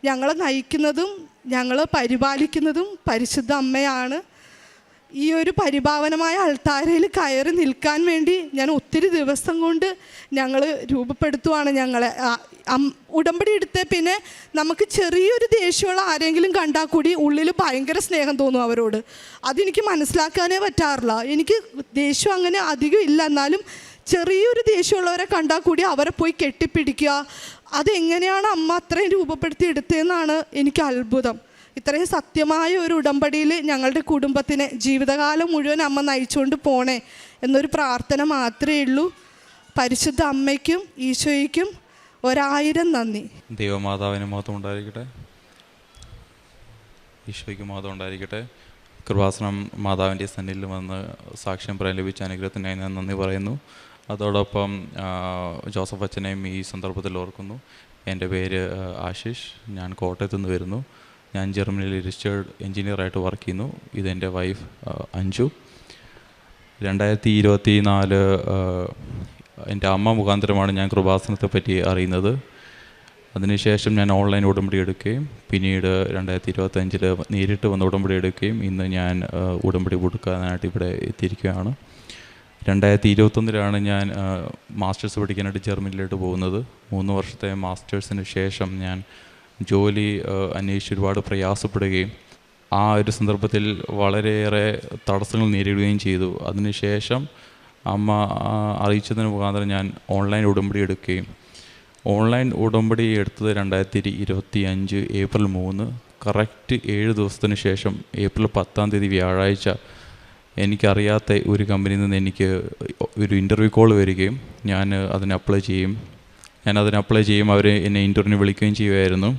ഞങ്ങളെ നയിക്കുന്നതും ഞങ്ങളെ പരിപാലിക്കുന്നതും പരിശുദ്ധ അമ്മയാണ്. ഈ ഒരു പരിഭാവനമായ അൾത്താരയിൽ കയറി നിൽക്കാൻ വേണ്ടി ഞാൻ ഒത്തിരി ദിവസം കൊണ്ട് ഞങ്ങൾ രൂപപ്പെടുത്തുവാണ്. ഞങ്ങളെ ഉടമ്പടി എടുത്തേ പിന്നെ നമുക്ക് ചെറിയൊരു ദേഷ്യമുള്ള ആരെങ്കിലും കണ്ടാൽ കൂടി ഉള്ളിൽ ഭയങ്കര സ്നേഹം തോന്നും അവരോട്. അതെനിക്ക് മനസ്സിലാക്കാനേ പറ്റാറില്ല. എനിക്ക് ദേഷ്യം അങ്ങനെ അധികം ഇല്ല, എന്നാലും ചെറിയൊരു ദേഷ്യമുള്ളവരെ കണ്ടാൽ കൂടി അവരെ പോയി കെട്ടിപ്പിടിക്കുക. അതെങ്ങനെയാണ് അമ്മ അത്രയും രൂപപ്പെടുത്തി എടുത്തതെന്നാണ് എനിക്ക് അത്ഭുതം. ഇത്രയും സത്യമായ ഒരു ഉടമ്പടിയിൽ ഞങ്ങളുടെ കുടുംബത്തിനെ ജീവിതകാലം മുഴുവൻ അമ്മ നയിച്ചുകൊണ്ട് പോണേ എന്നൊരു പ്രാർത്ഥന മാത്രമേ ഉള്ളൂ. പരിശുദ്ധ അമ്മയ്ക്കും ഈശോയ്ക്കും 1000 നന്ദി. ദൈവമാതാവിന് മഹത്വം ഉണ്ടായിരിക്കട്ടെ, ഈശോയ്ക്ക് മഹത്വം ഉണ്ടായിരിക്കട്ടെ. കൃപാസനം മാതാവിൻ്റെ സന്നിധിയിൽ വന്ന് സാക്ഷ്യം പറയാൻ ലഭിച്ച അനുഗ്രഹത്തിനായി ഞാൻ നന്ദി പറയുന്നു. അതോടൊപ്പം ജോസഫ് അച്ഛനെയും ഈ സന്ദർഭത്തിൽ ഓർക്കുന്നു. എൻ്റെ പേര് ആശിഷ്, ഞാൻ കോട്ടയത്തു നിന്ന് വരുന്നു. ഞാൻ ജർമ്മനിയിൽ രജിസ്റ്റേർഡ് എൻജിനീയറായിട്ട് വർക്ക് ചെയ്യുന്നു. ഇതെൻ്റെ വൈഫ് അഞ്ജു. 2024 എൻ്റെ അമ്മ മുഖാന്തരമാണ് ഞാൻ കൃപാസനത്തെ പറ്റി അറിയുന്നത്. അതിനുശേഷം ഞാൻ ഓൺലൈൻ ഉടമ്പടി എടുക്കുകയും പിന്നീട് 2025 നേരിട്ട് വന്ന് ഉടമ്പടി എടുക്കുകയും ഇന്ന് ഞാൻ ഉടമ്പടി പുതുക്കാനായിട്ട് ഇവിടെ എത്തിയിരിക്കുകയാണ്. 2021 ഞാൻ മാസ്റ്റേഴ്സ് പഠിക്കാനായിട്ട് ജർമ്മനിയിലോട്ട് പോകുന്നത്. 3 വർഷത്തെ മാസ്റ്റേഴ്സിന് ശേഷം ഞാൻ ജോലി അന്വേഷിച്ച് ഒരുപാട് പ്രയാസപ്പെടുകയും ആ ഒരു സന്ദർഭത്തിൽ വളരെയേറെ തടസ്സങ്ങൾ നേരിടുകയും ചെയ്തു. അതിനുശേഷം അമ്മ അറിയിച്ചതിന് മുഖാന്തരം ഞാൻ ഓൺലൈൻ ഉടമ്പടി എടുക്കുകയും ഓൺലൈൻ ഉടമ്പടി എടുത്തത് 2025 ഏപ്രിൽ 3, കറക്റ്റ് 7 ദിവസത്തിന് ശേഷം ഏപ്രിൽ 10-ാം തീയതി വ്യാഴാഴ്ച എനിക്കറിയാത്ത ഒരു കമ്പനിയിൽ നിന്ന് എനിക്ക് ഒരു ഇൻ്റർവ്യൂ കോൾ വരികയും ഞാൻ അതിന് അപ്ലൈ ചെയ്യും. അവർ എന്നെ ഇൻ്റർവ്യൂവിന് വിളിക്കുകയും ചെയ്യുമായിരുന്നു.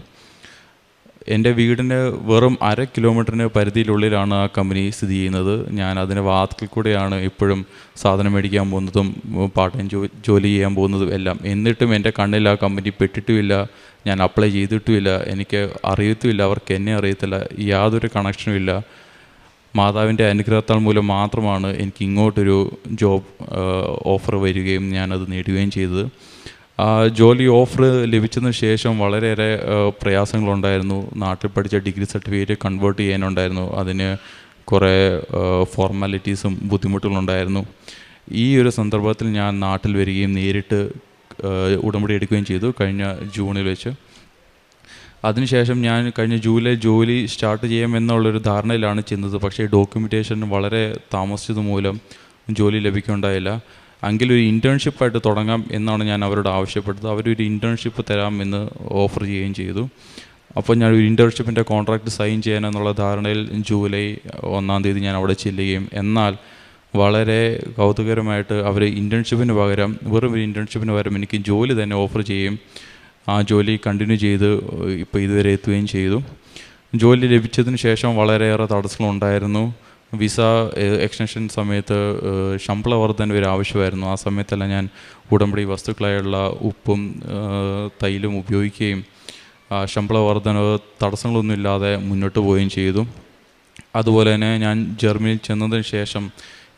എൻ്റെ വീടിന് വെറും 1/2 കിലോമീറ്ററിന് പരിധിയിലുള്ളിലാണ് ആ കമ്പനി സ്ഥിതി ചെയ്യുന്നത്. ഞാൻ അതിൻ്റെ വാതിൽക്കൽ കൂടെയാണ് എപ്പോഴും സാധനം മേടിക്കാൻ പോകുന്നതും പാർട്ട് ടൈം ജോലി ചെയ്യാൻ പോകുന്നതും എല്ലാം. എന്നിട്ടും എൻ്റെ കണ്ണിൽ ആ കമ്പനി പെട്ടിട്ടുമില്ല, ഞാൻ അപ്ലൈ ചെയ്തിട്ടുമില്ല, എനിക്ക് അറിയത്തുമില്ല, അവർക്ക് എന്നെ അറിയത്തില്ല, യാതൊരു കണക്ഷനും ഇല്ല. മാതാവിൻ്റെ അനുഗ്രഹത്താൽ മൂലം മാത്രമാണ് എനിക്ക് ഇങ്ങോട്ടൊരു ജോബ് ഓഫർ വരികയും ഞാനത് നേടുകയും ചെയ്തത്. ജോലി ഓഫർ ലഭിച്ചതിന് ശേഷം വളരെയേറെ പ്രയാസങ്ങളുണ്ടായിരുന്നു. നാട്ടിൽ പഠിച്ച ഡിഗ്രി സർട്ടിഫിക്കറ്റ് കൺവേർട്ട് ചെയ്യാനുണ്ടായിരുന്നു. അതിന് കുറേ ഫോർമാലിറ്റീസും ബുദ്ധിമുട്ടുകളുണ്ടായിരുന്നു. ഈ ഒരു സന്ദർഭത്തിൽ ഞാൻ നാട്ടിൽ വരികയും നേരിട്ട് ഉടമ്പടി എടുക്കുകയും ചെയ്തു കഴിഞ്ഞ ജൂണിൽ വെച്ച്. അതിനുശേഷം ഞാൻ കഴിഞ്ഞ ജൂലൈ ജോലി സ്റ്റാർട്ട് ചെയ്യാമെന്നുള്ളൊരു ധാരണയിലാണ് ചെന്നത്. പക്ഷേ ഡോക്യുമെൻറ്റേഷൻ വളരെ താമസിച്ചത് മൂലം ജോലി ലഭിക്കുകയുണ്ടായില്ല. എങ്കിലൊരു ഇൻറ്റേൺഷിപ്പായിട്ട് തുടങ്ങാം എന്നാണ് ഞാൻ അവരോട് ആവശ്യപ്പെട്ടത്. അവരൊരു ഇൻറ്റേൺഷിപ്പ് തരാമെന്ന് ഓഫർ ചെയ്യുകയും ചെയ്തു. അപ്പോൾ ഞാൻ ഒരു ഇൻറ്റേൺഷിപ്പിൻ്റെ കോൺട്രാക്റ്റ് സൈൻ ചെയ്യാനെന്നുള്ള ധാരണയിൽ ജൂലൈ 1-ാം തീയതി ഞാൻ അവിടെ ചെല്ലുകയും, എന്നാൽ വളരെ കൗതുകരമായിട്ട് അവർ ഇൻറ്റേൺഷിപ്പിന് പകരം വെറും ഒരു ഇൻറ്റേൺഷിപ്പിന് പകരം എനിക്ക് ജോലി തന്നെ ഓഫർ ചെയ്യും. ആ ജോലി കണ്ടിന്യൂ ചെയ്ത് ഇപ്പോൾ ഇതുവരെ എത്തുകയും ചെയ്തു. ജോലി ലഭിച്ചതിന് ശേഷം വളരെയേറെ തടസ്സങ്ങളുണ്ടായിരുന്നു. വിസ എക്സ്റ്റൻഷൻ സമയത്ത് ശമ്പള വർധന ഒരു ആവശ്യമായിരുന്നു. ആ സമയത്തെല്ലാം ഞാൻ ഉടമ്പടി വസ്തുക്കളായുള്ള ഉപ്പും തൈലും ഉപയോഗിക്കുകയും ശമ്പള വർധനവ് തടസ്സങ്ങളൊന്നുമില്ലാതെ മുന്നോട്ട് പോവുകയും ചെയ്തു. അതുപോലെ തന്നെ ഞാൻ ജർമ്മനിയിൽ ചെന്നതിന് ശേഷം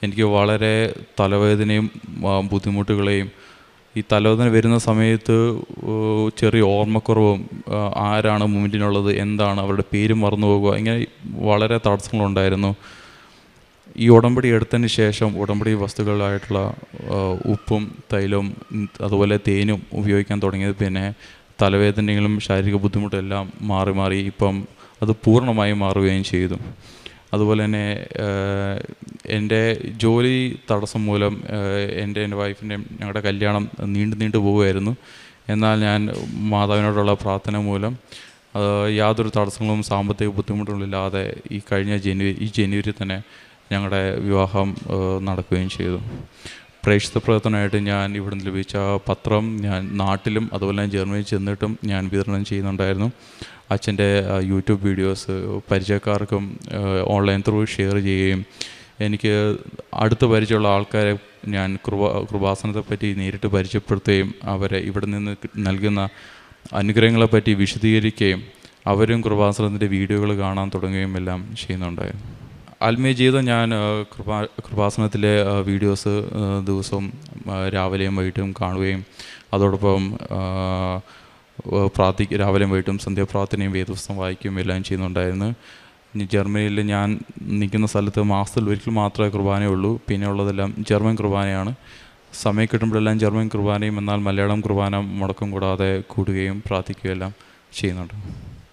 എനിക്ക് വളരെ തലവേദനയും ബുദ്ധിമുട്ടുകളെയും, ഈ തലവേദന വരുന്ന സമയത്ത് ചെറിയ ഓർമ്മക്കുറവും, ആരാണ് മുന്നിലുള്ളത്, എന്താണ് അവരുടെ പേര് മറന്നു പോകുക, ഇങ്ങനെ വളരെ തടസ്സങ്ങളുണ്ടായിരുന്നു. ഈ ഉടമ്പടി എടുത്തതിന് ശേഷം ഉടമ്പടി വസ്തുക്കളായിട്ടുള്ള ഉപ്പും തൈലവും അതുപോലെ തേനും ഉപയോഗിക്കാൻ തുടങ്ങിയത് പിന്നെ തലവേദനകളും ശാരീരിക ബുദ്ധിമുട്ടും എല്ലാം മാറി മാറി ഇപ്പം അത് പൂർണ്ണമായും മാറുകയും ചെയ്തു. അതുപോലെ തന്നെ എൻ്റെ ജോലി തടസ്സം മൂലം എൻ്റെ വൈഫിൻ്റെയും ഞങ്ങളുടെ കല്യാണം നീണ്ടു പോവുമായിരുന്നു. എന്നാൽ ഞാൻ മാതാവിനോടുള്ള പ്രാർത്ഥന മൂലം യാതൊരു തടസ്സങ്ങളും സാമ്പത്തിക ബുദ്ധിമുട്ടുകളില്ലാതെ ഈ കഴിഞ്ഞ ജനുവരി തന്നെ ഞങ്ങളുടെ വിവാഹം നടക്കുകയും ചെയ്തു. പ്രേക്ഷിത പ്രവർത്തനമായിട്ട് ഞാൻ ഇവിടെ നിന്ന് ലഭിച്ച പത്രം ഞാൻ നാട്ടിലും അതുപോലെ തന്നെ ജർമ്മനിയിൽ ചെന്നിട്ടും ഞാൻ വിതരണം ചെയ്യുന്നുണ്ടായിരുന്നു. അച്ഛൻ്റെ യൂട്യൂബ് വീഡിയോസ് പരിചയക്കാർക്കും ഓൺലൈൻ ത്രൂ ഷെയർ ചെയ്യുകയും, എനിക്ക് അടുത്ത് പരിചയമുള്ള ആൾക്കാരെ ഞാൻ കൃപാസനത്തെപ്പറ്റി നേരിട്ട് പരിചയപ്പെടുത്തുകയും അവരെ ഇവിടെ നിന്ന് നൽകുന്ന അനുഗ്രഹങ്ങളെപ്പറ്റി വിശദീകരിക്കുകയും അവരും കൃപാസനത്തിൻ്റെ വീഡിയോകൾ കാണാൻ തുടങ്ങുകയും എല്ലാം ചെയ്യുന്നുണ്ടായിരുന്നു. ആത്മീയ ജീവിതം ഞാൻ കൃപാസനത്തിലെ വീഡിയോസ് ദിവസവും രാവിലെയും വൈകിട്ടും കാണുകയും അതോടൊപ്പം രാവിലെയും വൈകിട്ടും സന്ധ്യാപ്രാർത്ഥനയും വേദപുസ്തകം വായിക്കുകയും എല്ലാം ചെയ്യുന്നുണ്ടായിരുന്നു. ജർമ്മനിയിൽ ഞാൻ നിൽക്കുന്ന സ്ഥലത്ത് മാസത്തിൽ ഒരിക്കൽ മാത്രമേ കുർബാനയുള്ളൂ. പിന്നെ ഉള്ളതെല്ലാം ജർമ്മൻ കുർബാനയാണ്. സമയം കിട്ടുമ്പോഴെല്ലാം ജർമ്മൻ കുർബാനയും എന്നാൽ മലയാളം കുർബാന മുടക്കം കൂടാതെ കൂടുകയും പ്രാർത്ഥിക്കുകയും എല്ലാം ചെയ്യുന്നുണ്ട്.